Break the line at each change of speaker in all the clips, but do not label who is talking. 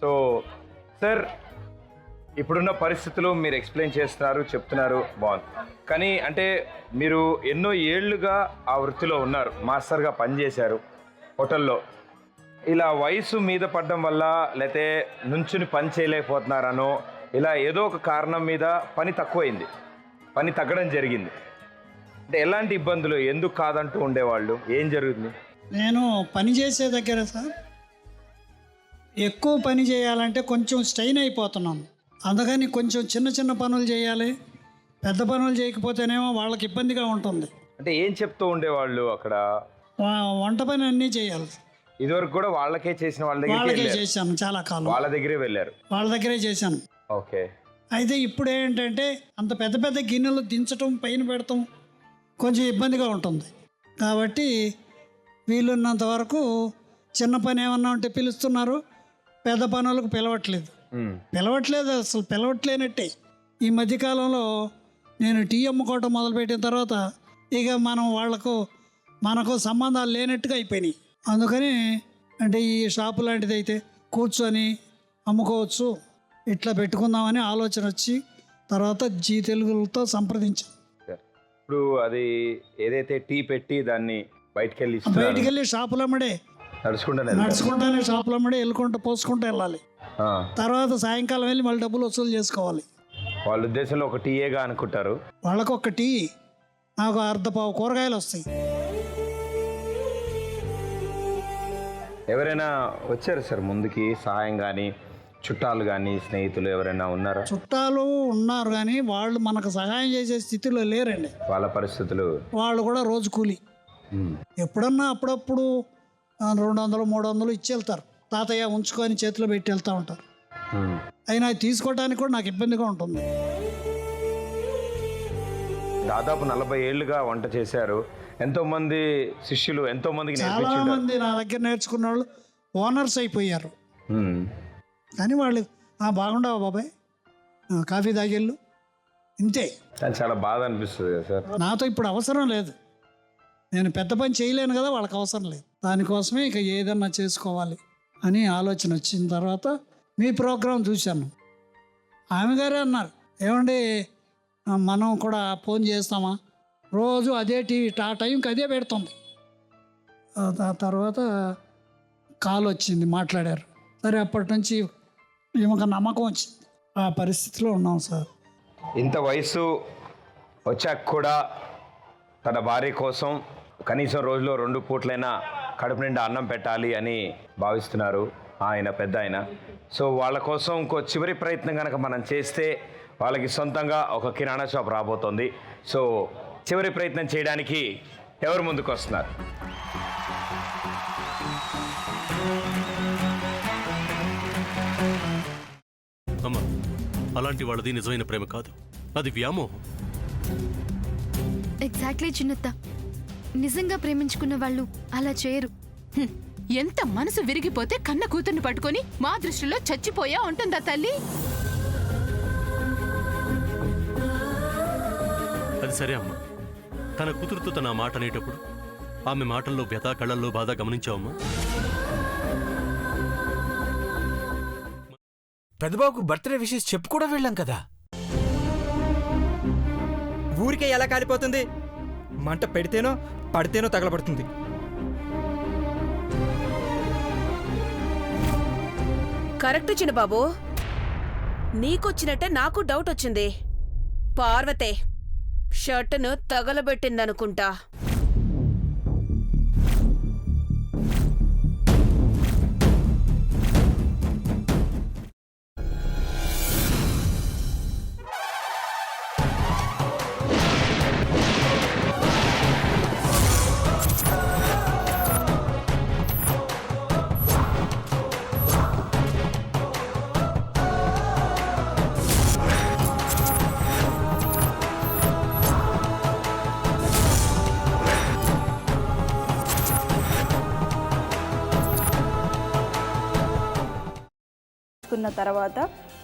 So sir, ఇప్పుడున్న పరిస్థితులు మీరు ఎక్స్ప్లెయిన్ చేస్తున్నారు, చెప్తున్నారు, బాగుంది. కానీ అంటే మీరు ఎన్నో ఏళ్లుగా ఆ వృత్తిలో ఉన్నారు, మాస్టర్గా పనిచేశారు హోటల్లో. ఇలా వయసు మీద పడడం వల్ల, లేతే నుంచుని పని చేయలేకపోతున్నారనో, ఇలా ఏదో ఒక కారణం మీద పని తక్కువైంది, పని తగ్గడం జరిగింది. అంటే ఎలాంటి ఇబ్బందులు, ఎందుకు కాదంటూ ఉండేవాళ్ళు, ఏం జరుగుతుంది?
నేను పని చేసే దగ్గర సార్ ఎక్కువ పని చేయాలంటే కొంచెం స్ట్రెయిన్ అయిపోతున్నాను. అందుకని కొంచెం చిన్న చిన్న పనులు చేయాలి, పెద్ద పనులు చేయకపోతేనేమో వాళ్ళకి ఇబ్బందిగా ఉంటుంది.
అంటే ఏం చెప్తూ ఉండేవాళ్ళు అక్కడ?
వంట పని అన్నీ చేయాలి.
ఇదివరకు కూడా వాళ్ళకే చేసిన
వాళ్ళకే చేశాను, చాలా కాలం
వాళ్ళ దగ్గరే వెళ్ళారు,
వాళ్ళ దగ్గరే చేశాను.
ఓకే.
అయితే ఇప్పుడు ఏంటంటే అంత పెద్ద పెద్ద గిన్నెలు దించడం, పైన పెడతాం కొంచెం ఇబ్బందిగా ఉంటుంది. కాబట్టి వీలున్నంత వరకు చిన్న పని ఏమన్నా ఉంటే పిలుస్తున్నారు, పెద్ద పనులకు పిలవట్లేదు. అసలు పిలవట్లేనట్టే. ఈ మధ్యకాలంలో నేను టీ అమ్ముకోవటం మొదలుపెట్టిన తర్వాత ఇక మనకు సంబంధాలు లేనట్టుగా అయిపోయినాయి. అందుకని అంటే ఈ షాపు లాంటిది అయితే కూర్చొని అమ్ముకోవచ్చు, ఇట్లా పెట్టుకుందామని ఆలోచన వచ్చి తర్వాత జీ తెలుగులతో
ఇప్పుడు అది ఏదైతే టీ పెట్టి దాన్ని
బయటికెళ్ళి షాపులమ్మడే నడుచుకుంటానే షాపులమ్మడే వెళ్ళుకుంటూ పోసుకుంటూ వెళ్ళాలి. తర్వాత సాయంకాలం వెళ్ళి మళ్ళీ డబ్బులు వసూలు చేసుకోవాలి.
వాళ్ళ ఉద్దేశంలో ఒక టీయేగా అనుకుంటారు.
వాళ్ళకు ఒక టీ, నాకు అర్ధపావు కూరగాయలు వస్తాయి.
ఎవరైనా వచ్చారు సార్ ముందుకి సహాయం కానీ, చుట్టాలు కానీ, స్నేహితులు ఎవరైనా ఉన్నారా?
చుట్టాలు ఉన్నారు కానీ వాళ్ళు మనకు సహాయం చేసే స్థితిలో లేరండి.
వాళ్ళ పరిస్థితులు, వాళ్ళు
కూడా రోజు కూలి. ఎప్పుడన్నా అప్పుడప్పుడు 200-300 ఇచ్చి వెళ్తారు. తాతయ్య ఉంచుకొని చేతిలో పెట్టి వెళ్తూ ఉంటారు. అయినా తీసుకోవడానికి కూడా నాకు ఇబ్బందిగా ఉంటుంది.
దాదాపు 40 ఏళ్ళుగా వంట చేశారు. ఎంతోమంది శిష్యులు, ఎంతోమందికి
చాలా మంది నా దగ్గర నేర్చుకున్న వాళ్ళు ఓనర్స్ అయిపోయారు. కానీ వాళ్ళు బాగుండవా బాబాయ్, కాఫీ తాగేళ్ళు, ఇంతే.
చాలా బాధ అనిపిస్తుంది కదా సార్.
నాతో ఇప్పుడు అవసరం లేదు, నేను పెద్ద పని చేయలేను కదా, వాళ్ళకి అవసరం లేదు. దానికోసమే ఇక ఏదన్నా చేసుకోవాలి అని ఆలోచన వచ్చిన తర్వాత మీ ప్రోగ్రాం చూశాను. ఆమె గారే అన్నారు, ఏమండి మనం కూడా ఫోన్ చేస్తామా, రోజు అదే ఆ టైంకి అదే పెడుతుంది. ఆ తర్వాత కాల్ వచ్చింది, మాట్లాడారు. సరే అప్పటి నుంచి ఈమెకు నమ్మకం వచ్చింది. ఆ పరిస్థితిలో ఉన్నాం సార్.
ఇంత వయసు వచ్చాక కూడా తన భార్య కోసం కనీసం రోజులో 2 పూట్లైనా కడుపు నిండా అన్నం పెట్టాలి అని భావిస్తున్నారు ఆయన, పెద్ద ఆయన. సో వాళ్ళ కోసం ఇంకో చివరి ప్రయత్నం కనుక మనం చేస్తే వాళ్ళకి సొంతంగా ఒక కిరాణా షాప్ రాబోతోంది. సో చివరి ప్రయత్నం చేయడానికి ఎవరు ముందుకు వస్తున్నారు?
అమ్మా, అలాంటి వాళ్ళది నిజమైన ప్రేమ కాదు, అది వ్యామోహం.
ఎగ్జాక్ట్లీ చిన్నత్త, నిజంగా ప్రేమించుకున్న వాళ్ళు అలా చేయరు.
ఎంత మనసు విరిగిపోతే కన్న కూతుర్ని పట్టుకొని మా దృష్టిలో చచ్చిపోయా ఉంటుందా తల్లి?
అది సరే అమ్మా, తన కూతురుతో తన మాట అనేటప్పుడు ఆమె మాటల్లో వ్యథ, కళ్ళల్లో బాధ గమనించావమ్మా?
పెద్దబాబుకు బర్త్డే విషెస్ చెప్పు కూడా వెళ్ళాం కదా.
ఊరికే ఎలా కాలిపోతుంది? మంట పెడితేనో పడితేనో తగలబడుతుంది.
కరెక్ట్ చిన్నబాబు, నీకొచ్చినట్టే నాకు డౌట్ వచ్చింది. పార్వతే షర్టును తగలబెట్టిందనుకుంటా.
కున్న తర్వాత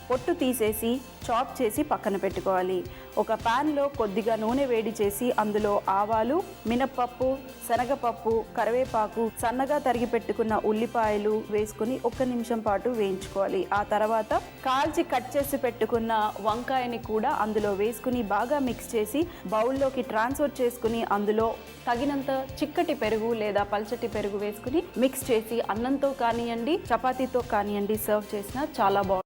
పొట్టు తీసేసి చాప్ చేసి పక్కన పెట్టుకోవాలి. ఒక ప్యాన్లో కొద్దిగా నూనె వేడి చేసి అందులో ఆవాలు, మినప్పప్పు, శనగపప్పు, కరివేపాకు, సన్నగా తరిగి పెట్టుకున్న ఉల్లిపాయలు వేసుకుని 1 నిమిషం పాటు వేయించుకోవాలి. ఆ తర్వాత కాల్చి కట్ చేసి పెట్టుకున్న వంకాయని కూడా అందులో వేసుకుని బాగా మిక్స్ చేసి బౌల్లోకి ట్రాన్స్ఫర్ చేసుకుని అందులో తగినంత చిక్కటి పెరుగు లేదా పల్చటి పెరుగు వేసుకుని మిక్స్ చేసి అన్నంతో కానివ్వండి, చపాతీతో కానివ్వండి సర్వ్ చేసినా చాలా బాగుంటుంది.